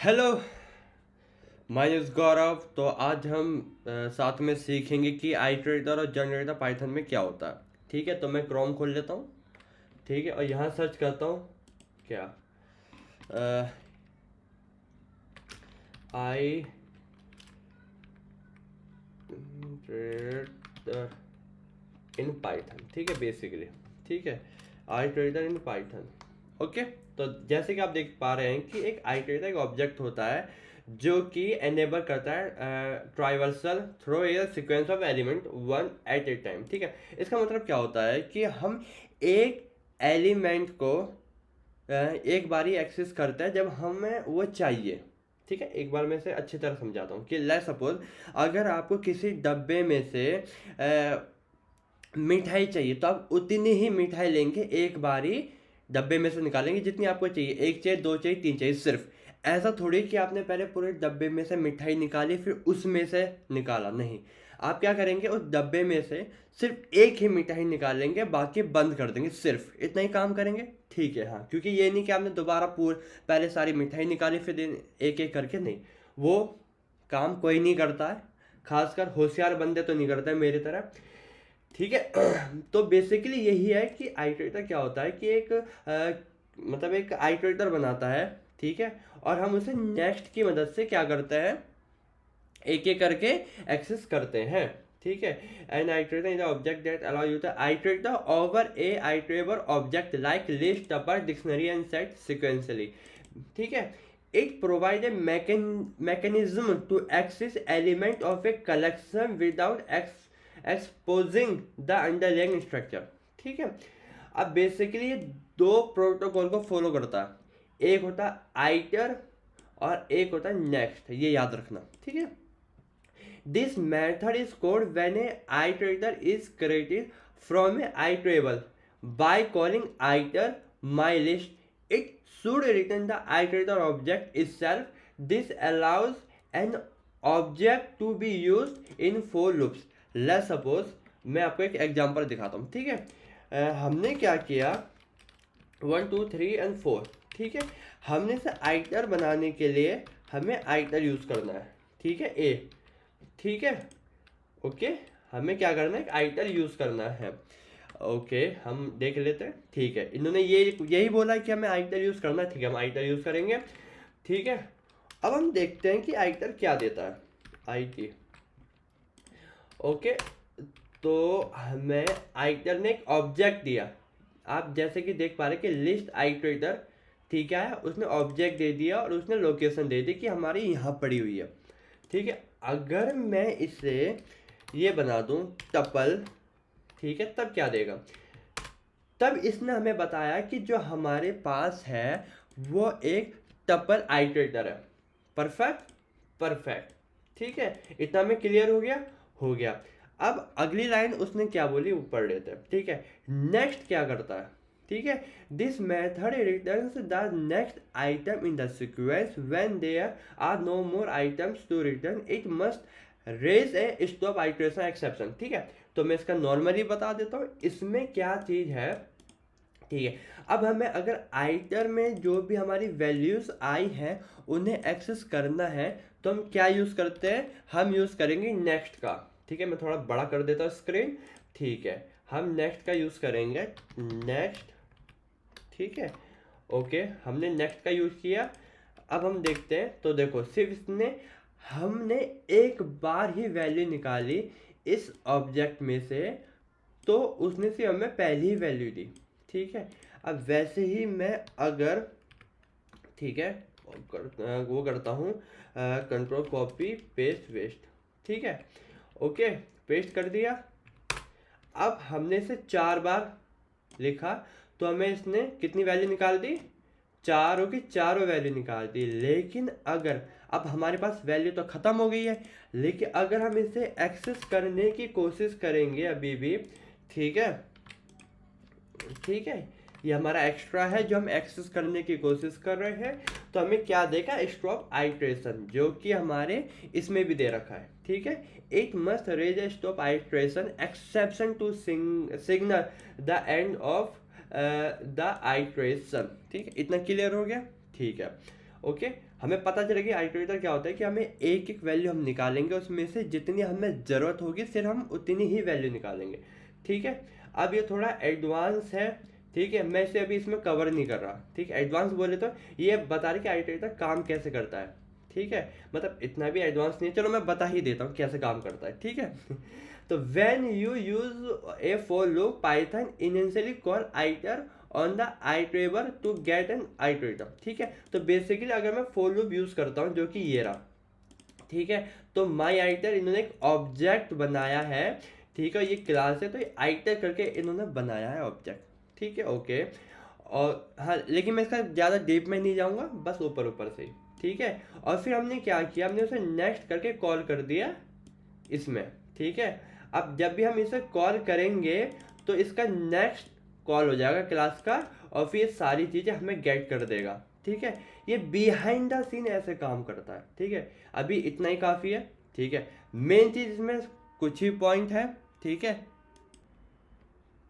Hello, my name is गौरव। तो आज हम साथ में सीखेंगे कि आइटरेटर और जनरेटर पाइथन में क्या होता है। ठीक है, तो मैं क्रोम खोल लेता हूँ। ठीक है, और यहाँ सर्च करता हूँ क्या आई इन पाइथन। ठीक है, बेसिकली ठीक है, आइटरेटर इन पाइथन। ओके, तो जैसे कि आप देख पा रहे हैं कि एक आइटरेटर एक ऑब्जेक्ट होता है जो कि एनेबल करता है traversal through a sequence of element one at a time. ठीक है, इसका मतलब क्या होता है कि हम एक एलिमेंट को एक बार ही एक्सेस करते हैं जब हमें वो चाहिए। ठीक है, एक बार मैं इसे अच्छी तरह समझाता हूँ कि लेट सपोज अगर आपको किसी डब्बे में से मिठाई चाहिए तो आप उतनी ही मिठाई लेंगे, एक बार ही डब्बे में से निकालेंगे जितनी आपको चाहिए। एक चाहिए, दो चाहिए, तीन चाहिए। सिर्फ ऐसा थोड़ी कि आपने पहले पूरे डब्बे में से मिठाई निकाली फिर उसमें से निकाला। नहीं, आप क्या करेंगे, उस डब्बे में से सिर्फ एक ही मिठाई निकालेंगे, बाकी बंद कर देंगे। सिर्फ इतना ही काम करेंगे। ठीक है, हाँ, क्योंकि ये नहीं कि आपने दोबारा पहले सारी मिठाई निकाली फिर एक एक करके। नहीं, वो काम कोई नहीं करता है, खासकर होशियार बंदे तो नहीं करते मेरी तरह। ठीक है, तो बेसिकली यही है कि आइटरेटर क्या होता है कि एक मतलब एक आइटरेटर बनाता है। ठीक है, और हम उसे नेक्स्ट की मदद से क्या करते हैं, एक एक करके एक्सेस करते हैं। ठीक है, an iterator is object that allow you to iterator over a iterable object like list, tuple, dictionary and set sequentially. ठीक है, it provide a mechanism to access element of a collection without exposing the underlying structure। ठीक है, अब basically ये दो protocol को follow करता है। एक होता है आइटर और एक होता है नेक्स्ट, ये याद रखना। ठीक है, this method is called when a iterator is created from a iterable by calling iter mylist. It should return the iterator object itself. This allows an object to be used in for loops. Let's suppose मैं आपको एक example दिखाता हूँ। ठीक है, हमने क्या किया, 1 2 3 एंड 4। ठीक है, हमने से आइटर बनाने के लिए हमें आइटर यूज करना है। ठीक है, ए। ठीक है, ओके, हमें क्या करना है, आइटर यूज करना है। ओके, हम देख लेते हैं। ठीक है, इन्होंने यही बोला कि हमें आइटर यूज करना है। ठीक है, हम आइटर यूज करेंगे। ठीक है, अब हम देखते हैं कि आइटर क्या देता है। I T. ओके, तो हमें आइटर ने एक ऑब्जेक्ट दिया। आप जैसे कि देख पा रहे कि लिस्ट आइटरेटर, ठीक है, उसने ऑब्जेक्ट दे दिया और उसने लोकेशन दे दी कि हमारी यहाँ पड़ी हुई है। ठीक है, अगर मैं इसे ये बना दूं टपल, ठीक है, तब क्या देगा, तब इसने हमें बताया कि जो हमारे पास है वो एक टपल आइटरेटर है। Perfect, perfect. ठीक है, इतना में क्लियर हो गया, हो गया। अब अगली लाइन उसने क्या बोली वो पढ़ लेते हैं। ठीक है, नेक्स्ट क्या करता है। ठीक है, this method returns the next item in the sequence when there are no more items to return. It must raise a stop iteration exception. ठीक है, तो मैं इसका नॉर्मली बता देता हूँ इसमें क्या चीज है। ठीक है, अब हमें अगर आइटर में जो भी हमारी वैल्यूज आई हैं उन्हें एक्सेस करना है तो हम क्या यूज करते हैं, हम यूज करेंगे नेक्स्ट का। ठीक है, मैं थोड़ा बड़ा कर देता हूँ स्क्रीन। ठीक है, हम नेक्स्ट का यूज करेंगे, नेक्स्ट। ठीक है, ओके, हमने नेक्स्ट का यूज किया। अब हम देखते हैं, तो देखो सिर्फ इसने हमने एक बार ही वैल्यू निकाली इस ऑब्जेक्ट में से, तो उसने सिर्फ हमें पहली ही वैल्यू दी। ठीक है, अब वैसे ही मैं अगर, ठीक है, वो करता हूँ कंट्रोल कॉपी पेस्ट वेस्ट। ठीक है, ओके, पेस्ट कर दिया। अब हमने इसे 4 बार लिखा तो हमें इसने कितनी वैल्यू निकाल दी, चारों की चारों वैल्यू निकाल दी। लेकिन अगर अब हमारे पास वैल्यू तो खत्म हो गई है, लेकिन अगर हम इसे एक्सेस करने की कोशिश करेंगे अभी भी, ठीक है, ठीक है, ये हमारा एक्स्ट्रा है जो हम एक्सेस करने की कोशिश कर रहे हैं, तो हमें क्या देगा, स्टॉप आइट्रेशन, जो कि हमारे इसमें भी दे रखा है। ठीक है, it must raise a stop iteration exception to signal the end of the iteration. ठीक है, इतना क्लियर हो गया। ठीक है, ओके, हमें पता चलेगा आइटरेटर क्या होता है कि हमें एक एक वैल्यू हम निकालेंगे, उसमें से जितनी हमें ज़रूरत होगी सिर्फ हम उतनी ही वैल्यू निकालेंगे। ठीक है, अब ये थोड़ा एडवांस है। ठीक है, मैं इसे अभी इसमें कवर नहीं कर रहा। ठीक है, एडवांस बोले तो ये बता रहे कि आइटरेटर काम कैसे करता है। ठीक है, मतलब इतना भी एडवांस नहीं है, चलो मैं बता ही देता हूँ कैसे काम करता है। ठीक है तो when you use a for loop Python initially call iter on the iterator to get an iterator. ठीक है, तो बेसिकली अगर मैं फॉर लूप यूज करता हूँ जो कि ये रहा, ठीक है, तो माई आइटर इन्होंने एक ऑब्जेक्ट बनाया है। ठीक है, ये क्लास है तो ये आइटर करके इन्होंने बनाया है ऑब्जेक्ट। ठीक है, ओके, और हाँ लेकिन मैं इसका ज़्यादा डीप में नहीं जाऊँगा, बस ऊपर ऊपर से ही। ठीक है, और फिर हमने क्या किया, हमने उसे नेक्स्ट करके कॉल कर दिया इसमें। ठीक है, अब जब भी हम इसे कॉल करेंगे तो इसका नेक्स्ट कॉल हो जाएगा क्लास का, और फिर ये सारी चीज़ें हमें गेट कर देगा। ठीक है, ये बिहाइंड द सीन ऐसे काम करता है। ठीक है, अभी इतना ही काफ़ी है। ठीक है, मेन चीज़ इसमें कुछ ही पॉइंट है। ठीक है,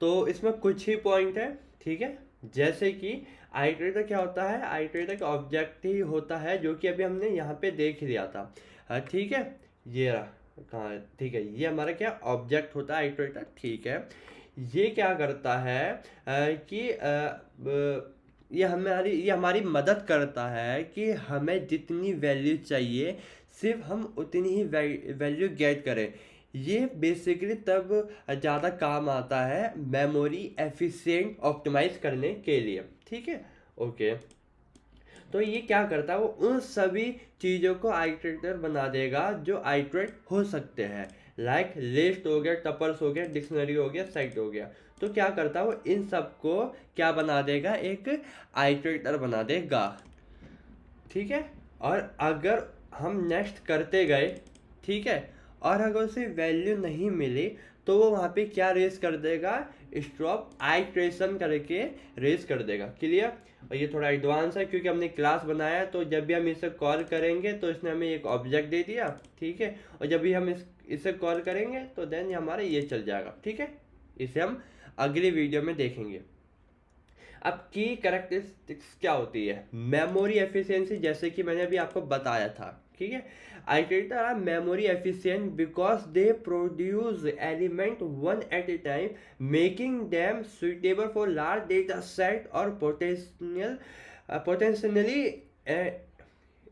तो इसमें कुछ ही पॉइंट है। ठीक है, जैसे कि आइटरेटर क्या होता है, आइटरेटर का ऑब्जेक्ट ही होता है जो कि अभी हमने यहाँ पे देख ही लिया था। ठीक है, ये रहा कहाँ है? ठीक है, ये हमारा क्या ऑब्जेक्ट होता है आइटरेटर। ठीक है, ये क्या करता है कि ये हमारी मदद करता है कि हमें जितनी वैल्यू चाहिए सिर्फ हम उतनी ही वैल्यू गेट करें। ये बेसिकली तब ज़्यादा काम आता है मेमोरी एफिशिएंट ऑप्टिमाइज करने के लिए। ठीक है, ओके, तो ये क्या करता है, वो उन सभी चीज़ों को आइटरेटर बना देगा जो आइटरेट हो सकते हैं, लाइक लिस्ट हो गया, टपल्स हो गया, डिक्शनरी हो गया, सेट हो गया। तो क्या करता है वो इन सबको क्या बना देगा, एक आइटरेटर बना देगा। ठीक है, और अगर हम नेक्स्ट करते गए, ठीक है, और अगर उसे वैल्यू नहीं मिली तो वो वहाँ पे क्या रेस कर देगा, स्टॉप आइट्रेशन करके रेस कर देगा। क्लियर, और ये थोड़ा एडवांस है क्योंकि हमने क्लास बनाया है, तो जब भी हम इसे कॉल करेंगे तो इसने हमें एक ऑब्जेक्ट दे दिया। ठीक है, और जब भी हम इसे कॉल करेंगे तो देन हमारा ये चल जाएगा। ठीक है, इसे हम अगली वीडियो में देखेंगे। अब की कैरेक्टरिस्टिक्स क्या होती है, मेमोरी एफिशिएंसी, जैसे कि मैंने अभी आपको बताया था। ठीक है, iterator are memory efficient because they produce element one at a time, making them suitable for large data set और पोटेंशियली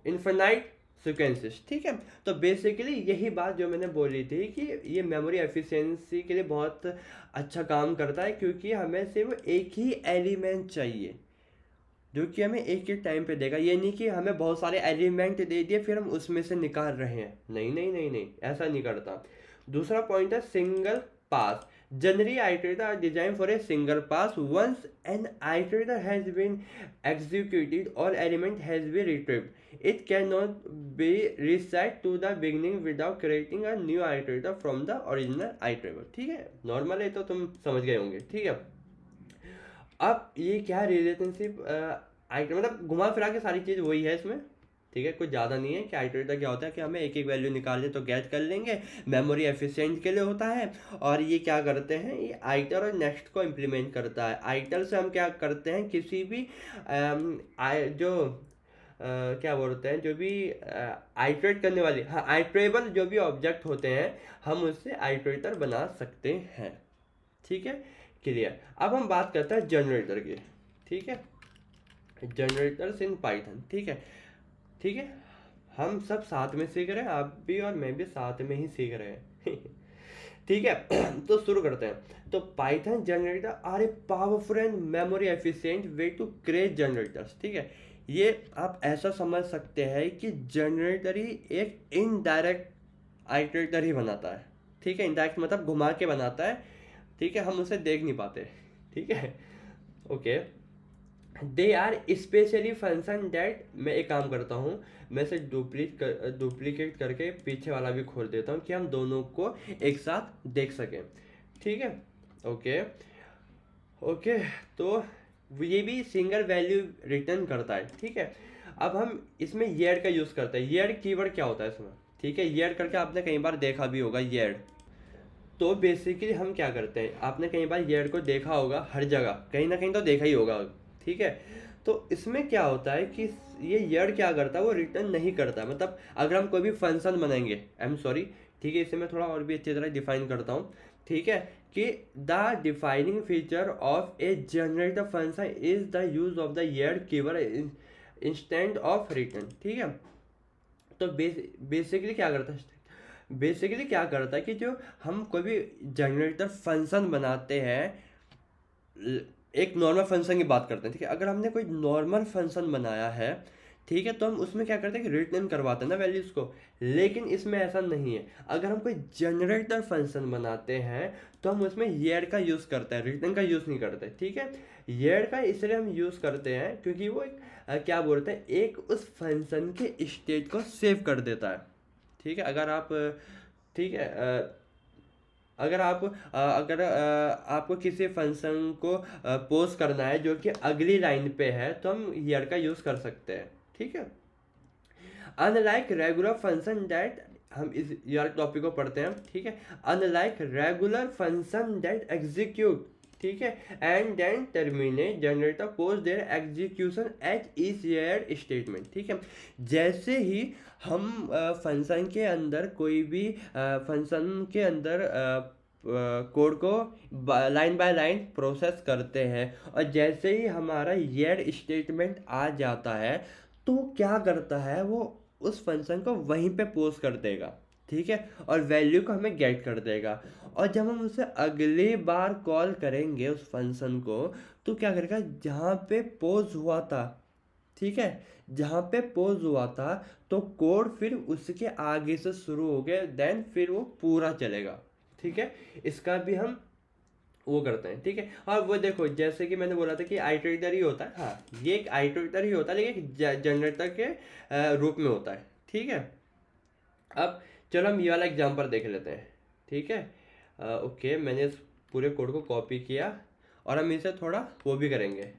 इन्फिनाइट सीक्वेंसेस। ठीक है, तो बेसिकली यही बात जो मैंने बोली थी कि ये मेमोरी एफिशिएंसी के लिए बहुत अच्छा काम करता है, क्योंकि हमें सिर्फ एक ही एलिमेंट चाहिए जो कि हमें एक ही टाइम पे देगा। ये नहीं कि हमें बहुत सारे एलिमेंट दे दिए फिर हम उसमें से निकाल रहे हैं, नहीं नहीं नहीं नहीं, ऐसा नहीं करता। दूसरा पॉइंट है single pass. Generally iterator are design for a single pass. Once an iterator has been executed और element has been retrieved, it cannot be reset to the beginning without creating a new iterator from the original iterator। ठीक है, normal है तो तुम समझ गए होंगे। ठीक है, अब ये क्या रिलेशनशिप आइटर, मतलब घुमा फिरा के सारी चीज़ वही है इसमें। ठीक है, कुछ ज़्यादा नहीं है कि आइटरेटर क्या होता है कि हमें एक एक वैल्यू निकालने तो गेट कर लेंगे, मेमोरी एफिशिएंट के लिए होता है। और ये क्या करते हैं, ये आइटर और नेक्स्ट को इम्प्लीमेंट करता है। आइटर से हम क्या करते हैं, किसी भी क्या बोलते हैं, जो भी आइटरेट करने वाली, हाँ आइटरेबल जो भी ऑब्जेक्ट होते हैं हम उससे आइटरेटर बना सकते हैं। ठीक है, क्लियर। अब हम बात करते हैं जनरेटर की। ठीक है, जनरेटर्स इन पाइथन। ठीक है, ठीक है, हम सब साथ में सीख रहे हैं, आप भी और मैं भी साथ में ही सीख रहे हैं। ठीक है, तो शुरू करते हैं। तो Python generator are a powerful and memory efficient way to create generators. ठीक है, ये आप ऐसा समझ सकते हैं कि जनरेटर ही एक इनडायरेक्ट आइटरेटर ही बनाता है। ठीक है, इनडायरेक्ट मतलब घुमा के बनाता है। ठीक है, हम उसे देख नहीं पाते। ठीक है, okay, they are specially function that, मैं एक काम करता हूँ, मैं इसे डुप्लीकेट करके पीछे वाला भी खोल देता हूँ कि हम दोनों को एक साथ देख सकें। ठीक है, ओके ओके, तो ये भी सिंगल वैल्यू रिटर्न करता है। ठीक है, अब हम इसमें येड का यूज़ करते हैं। येड कीवर्ड क्या होता है इसमें, ठीक है, येड करके आपने कई बार देखा भी होगा येड। तो बेसिकली हम क्या करते हैं, आपने कई बार येड को देखा होगा, हर जगह कहीं ना कहीं तो देखा ही होगा। ठीक है, तो इसमें क्या होता है कि ये यर क्या करता है, वो रिटर्न नहीं करता। मतलब अगर हम कोई भी फंक्शन बनाएंगे, आई एम सॉरी, ठीक है, इसे मैं थोड़ा और भी अच्छी तरह डिफाइन करता हूँ, ठीक है, कि the defining feature of a generator function is the use of the yield keyword instead of return, ठीक है। तो बेसिकली क्या करता है, बेसिकली क्या करता है कि जो हम कोई भी जनरेटर फंक्शन बनाते हैं, एक नॉर्मल फंक्शन की बात करते हैं, ठीक है, अगर हमने कोई नॉर्मल फंक्शन बनाया है, ठीक है, तो हम उसमें क्या करते हैं कि रिटर्न करवाते हैं ना वैल्यूज़ को। लेकिन इसमें ऐसा नहीं है, अगर हम कोई जनरेटर फंक्शन बनाते हैं तो हम उसमें येड का यूज़ करते हैं, रिटर्न का यूज़ नहीं करते, ठीक है। येड का इसलिए हम यूज़ करते हैं क्योंकि वो एक क्या बोलते हैं, एक उस फंक्शन के स्टेट को सेव कर देता है, ठीक है। अगर आप ठीक है अगर आप अगर आपको किसी फंक्शन को पोस्ट करना है जो कि अगली लाइन पे है, तो हम ईयर का यूज़ कर सकते हैं, ठीक है। अनलाइक रेगुलर फंक्शन दैट, हम इस ईयर टॉपिक को पढ़ते हैं, ठीक है। Unlike regular function that execute, ठीक है, and then terminate, generator pause their execution at each yield statement, ठीक है। जैसे ही हम फंक्शन के अंदर कोई भी फंक्शन के अंदर कोड को लाइन बाय लाइन प्रोसेस करते हैं, और जैसे ही हमारा येड स्टेटमेंट आ जाता है, तो क्या करता है, वो उस फंक्शन को वहीं पे पोस्ट कर देगा, ठीक है, और वैल्यू को हमें गेट कर देगा। और जब हम उसे अगली बार कॉल करेंगे उस फंक्शन को, तो क्या करेगा, जहाँ पे पोज हुआ था, ठीक है, जहाँ पे पोज हुआ था, तो कोड फिर उसके आगे से शुरू हो गया, देन फिर वो पूरा चलेगा, ठीक है। इसका भी हम वो करते हैं, ठीक है। और वो देखो, जैसे कि मैंने बोला था कि आइटरेटर ही होता है, हाँ, ये एक आइटरेटर ही होता है, लेकिन एक जनरेटर के रूप में होता है, ठीक है। अब चलो हम ये वाला एग्जांपल देख लेते हैं, ठीक है। ओके, मैंने इस पूरे कोड को कॉपी किया, और हम इसे थोड़ा वो भी करेंगे,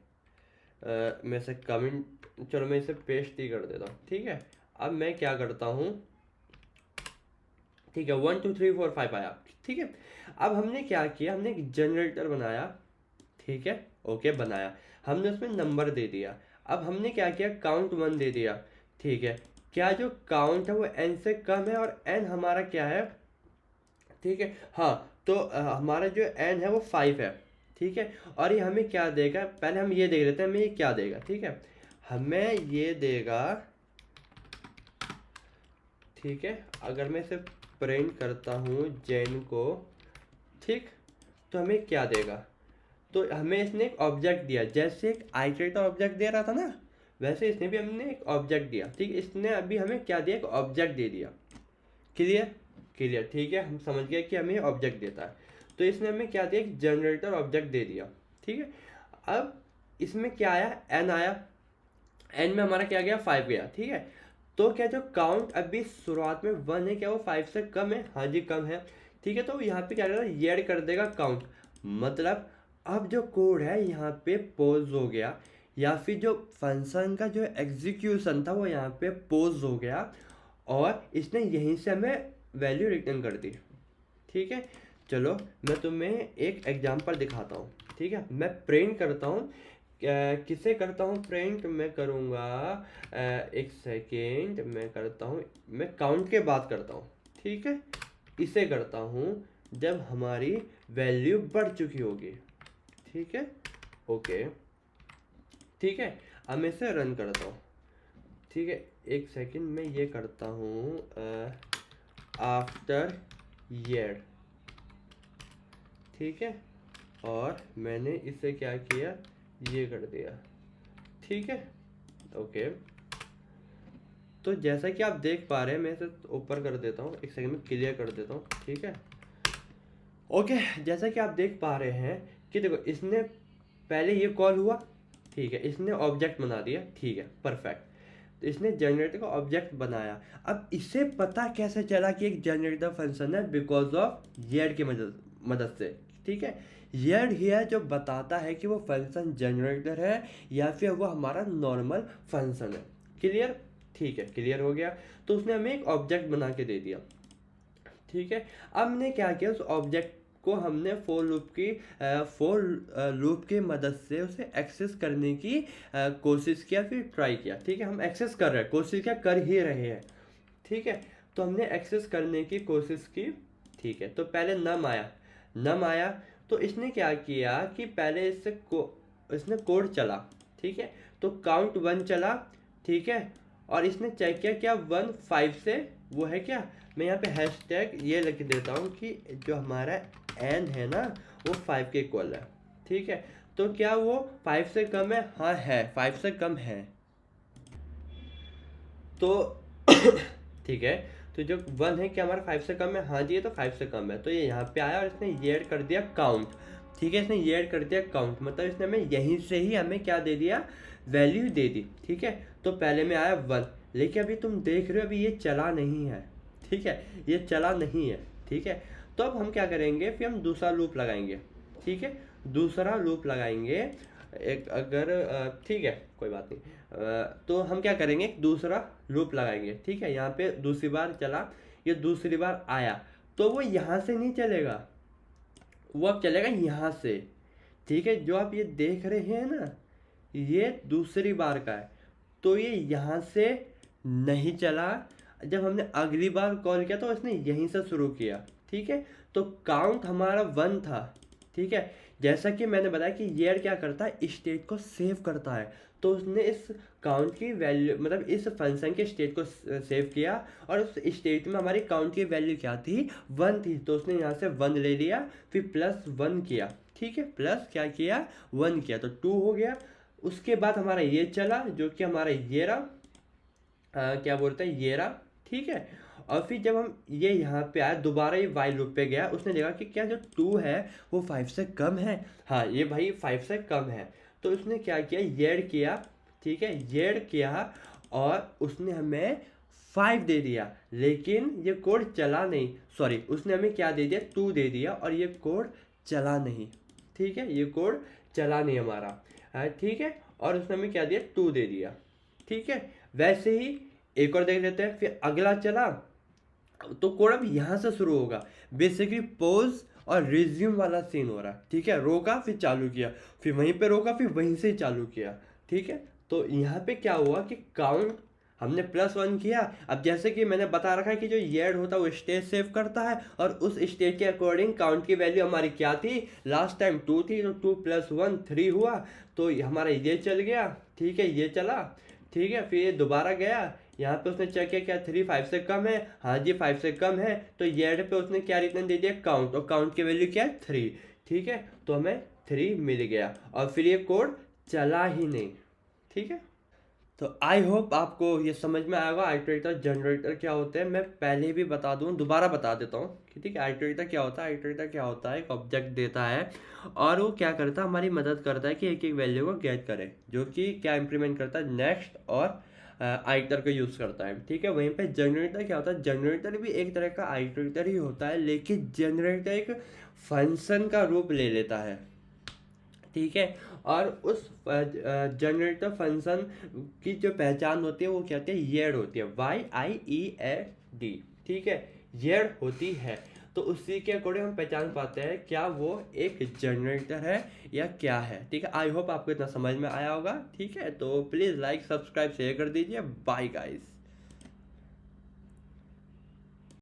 मैं इसे कमेंट, चलो मैं इसे पेस्ट ही कर देता हूँ, ठीक है। अब मैं क्या करता हूँ, ठीक है, 1 2 3 4 5 आया, ठीक है। अब हमने क्या किया, हमने एक जनरेटर बनाया, ठीक है, ओके, बनाया, हमने उसमें नंबर दे दिया। अब हमने क्या किया, काउंट 1 दे दिया, ठीक है। क्या जो काउंट है वो n से कम है, और n हमारा क्या है, ठीक है, हाँ, तो हमारा जो n है वो 5 है, ठीक है। और ये हमें क्या देगा, पहले हम ये देख लेते हैं हमें ये क्या देगा, ठीक है। हमें ये देगा, ठीक है, अगर मैं इसे प्रिंट करता हूँ जेन को, ठीक, तो हमें क्या देगा, तो हमें इसने एक ऑब्जेक्ट दिया, जैसे एक आइटरेटर ऑब्जेक्ट दे रहा था ना, वैसे इसने भी हमने एक ऑब्जेक्ट दिया, ठीक, इसने अभी हमें क्या दिया, एक ऑब्जेक्ट दे दिया। क्लियर, क्लियर, ठीक है, हम समझ गए कि हमें ऑब्जेक्ट देता है। तो इसने हमें क्या दिया, एक जनरेटर ऑब्जेक्ट दे दिया, ठीक है। अब इसमें क्या आया, एन आया, एन में हमारा क्या गया, 5 गया, ठीक है। तो क्या जो काउंट अभी शुरुआत में 1 है, क्या वो 5 से कम है, हाँ जी कम है, ठीक है। तो यहाँ पे क्या करेगा, येड कर देगा काउंट, मतलब अब जो कोड है यहाँ पे पोज हो गया, या फिर जो फंक्शन का जो एग्जीक्यूशन था वो यहाँ पे पोज हो गया, और इसने यहीं से हमें वैल्यू रिटर्न कर दी, ठीक है। चलो मैं तुम्हें एक एग्जांपल दिखाता हूँ, ठीक है। मैं प्रिंट करता हूँ, किसे करता हूँ प्रिंट, मैं करूँगा, एक सेकेंड, मैं करता हूँ, मैं काउंट के बात करता हूँ, ठीक है। इसे करता हूँ जब हमारी वैल्यू बढ़ चुकी होगी, ठीक है, ओके, ठीक है। अब मैं इसे रन करता हूँ, ठीक है, एक सेकंड, मैं ये करता हूँ आफ्टर ईयर, ठीक है, और मैंने इसे क्या किया, ये कर दिया, ठीक है, ओके। तो जैसा कि आप देख पा रहे हैं, मैं इसे ऊपर कर देता हूँ, एक सेकंड में क्लियर कर देता हूँ, ठीक है, ओके। जैसा कि आप देख पा रहे हैं कि देखो, इसने पहले ये कॉल हुआ, ठीक है, इसने ऑब्जेक्ट बना दिया, ठीक है, परफेक्ट। तो इसने जनरेटर का ऑब्जेक्ट बनाया। अब इसे पता कैसे चला कि एक जनरेटर फंक्शन है, बिकॉज ऑफ येड की मदद से, ठीक है। येड हियर जो बताता है कि वो फंक्शन जनरेटर है या फिर वो हमारा नॉर्मल फंक्शन है। क्लियर, ठीक है, क्लियर हो गया। तो उसने हमें एक ऑब्जेक्ट बना के दे दिया, ठीक है। अब हमने क्या किया, उस ऑब्जेक्ट को हमने फोर लूप की मदद से उसे एक्सेस करने की कोशिश किया, फिर ट्राई किया। ठीक है, हम एक्सेस कर रहे हैं, कोशिश क्या कर ही रहे हैं। ठीक है, तो हमने एक्सेस करने की कोशिश की। ठीक है, तो पहले नम आया तो इसने क्या किया कि पहले इसने कोड चला। ठीक है, तो काउंट 1 चला। ठीक है, और इसने चेक किया क्या 1 5 से वो है क्या, मैं यहाँ पे हैशटैग ये लिख देता हूँ कि जो हमारा एन है ना वो 5 के इक्वल है। ठीक है, तो क्या वो 5 से कम है? हाँ है, 5 से कम है। तो ठीक है, तो जो 1 है क्या हमारा 5 से कम है? हाँ जी, ये तो 5 से कम है। तो ये यहाँ पे आया और इसने ये ऐड कर दिया काउंट। ठीक है, इसने ये ऐड कर दिया काउंट, मतलब इसने हमें यहीं से ही हमें क्या दे दिया, वैल्यू दे दी। ठीक है, तो पहले में आया 1, लेकिन अभी तुम देख रहे हो अभी ये चला नहीं है। ठीक है, ये चला नहीं है। ठीक है, तो अब हम क्या करेंगे, फिर हम दूसरा लूप लगाएंगे। ठीक है, दूसरा लूप लगाएंगे एक, अगर ठीक है कोई बात नहीं, तो हम क्या करेंगे, दूसरा लूप लगाएंगे। ठीक है, यहाँ पे दूसरी बार चला, ये दूसरी बार आया, तो वो यहाँ से नहीं चलेगा, वो अब चलेगा यहाँ से। ठीक है, जो आप ये देख रहे हैं ना, ये दूसरी बार का है, तो ये यहाँ से नहीं चला। जब हमने अगली बार कॉल किया तो इसने यहीं से शुरू किया। ठीक है, तो काउंट हमारा 1 था। ठीक है, जैसा कि मैंने बताया कि ये क्या करता है, स्टेट को सेव करता है, तो उसने इस काउंट की वैल्यू, मतलब इस फंक्शन के स्टेट को सेव किया, और उस स्टेट में हमारी काउंट की वैल्यू क्या थी, 1 थी, तो उसने यहाँ से 1 ले लिया, फिर +1 किया। ठीक है, प्लस क्या किया, 1 किया, तो 2 हो गया। उसके बाद हमारा ये चला, जो कि हमारा ये रहा, क्या बोलते हैं, ये रहा। ठीक है, और फिर जब हम ये यहाँ पे आया, दोबारा ये वाइल लूप पे गया, उसने देखा कि क्या जो 2 है वो 5 से कम है। हाँ, ये भाई 5 से कम है, तो उसने क्या किया, येड किया। ठीक है, येड किया और उसने हमें 5 दे दिया, लेकिन ये कोड चला नहीं। सॉरी, उसने हमें क्या दे दिया, 2 दे दिया, और ये कोड चला नहीं। ठीक है, ये कोड चला नहीं हमारा। ठीक है, और उसने हमें क्या दिया, 2 दे दिया। ठीक है, वैसे ही एक और देख लेते हैं। फिर अगला चला, तो कोड अब यहाँ से शुरू होगा, बेसिकली पोज और रिज्यूम वाला सीन हो रहा है। ठीक है, रोका फिर चालू किया, फिर वहीं पे रोका, फिर वहीं से चालू किया। ठीक है, तो यहाँ पे क्या हुआ कि काउंट हमने +1 किया। अब जैसे कि मैंने बता रखा है कि जो येड होता है वो स्टेट सेव करता है, और उस स्टेट के अकॉर्डिंग काउंट की वैल्यू हमारी क्या थी, लास्ट टाइम 2 थी, तो 2 + 1 3 हुआ, तो हमारा ये चल गया। ठीक है, ये चला। ठीक है, फिर ये दोबारा गया, यहाँ पे उसने चेक किया क्या 3 5 से कम है, हाँ जी 5 से कम है, तो येड पे उसने क्या रिटर्न दे दिया, काउंट, और काउंट की वैल्यू क्या है, 3। ठीक है, तो हमें 3 मिल गया, और फिर ये कोड चला ही नहीं। ठीक है, तो आई होप आपको ये समझ में आएगा आइटरेटर जनरेटर क्या होते हैं। मैं पहले भी बता दूं, दोबारा बता देता हूँ कि ठीक है, आइटरेटर क्या होता है। आइटरेटर क्या होता है, एक ऑब्जेक्ट देता है और वो क्या करता है, हमारी मदद करता है कि एक एक वैल्यू को गेट करे, जो कि क्या इंप्लीमेंट करता है, नेक्स्ट और आइटर को यूज़ करता है। ठीक है, वहीं पे जनरेटर क्या होता है, जनरेटर भी एक तरह का आइटरेटर ही होता है, लेकिन जनरेटर एक फंक्शन का रूप ले लेता है। ठीक है, और उस जनरेटर फंक्शन की जो पहचान होती है वो क्या होती है, येड होती है, YIED। ठीक है, येड होती है, तो उसी के अकॉर्डिंग हम पहचान पाते हैं क्या वो एक जनरेटर है या क्या है। ठीक है, आई होप आपको इतना समझ में आया होगा। ठीक है, तो प्लीज़ लाइक सब्सक्राइब शेयर कर दीजिए। Bye guys.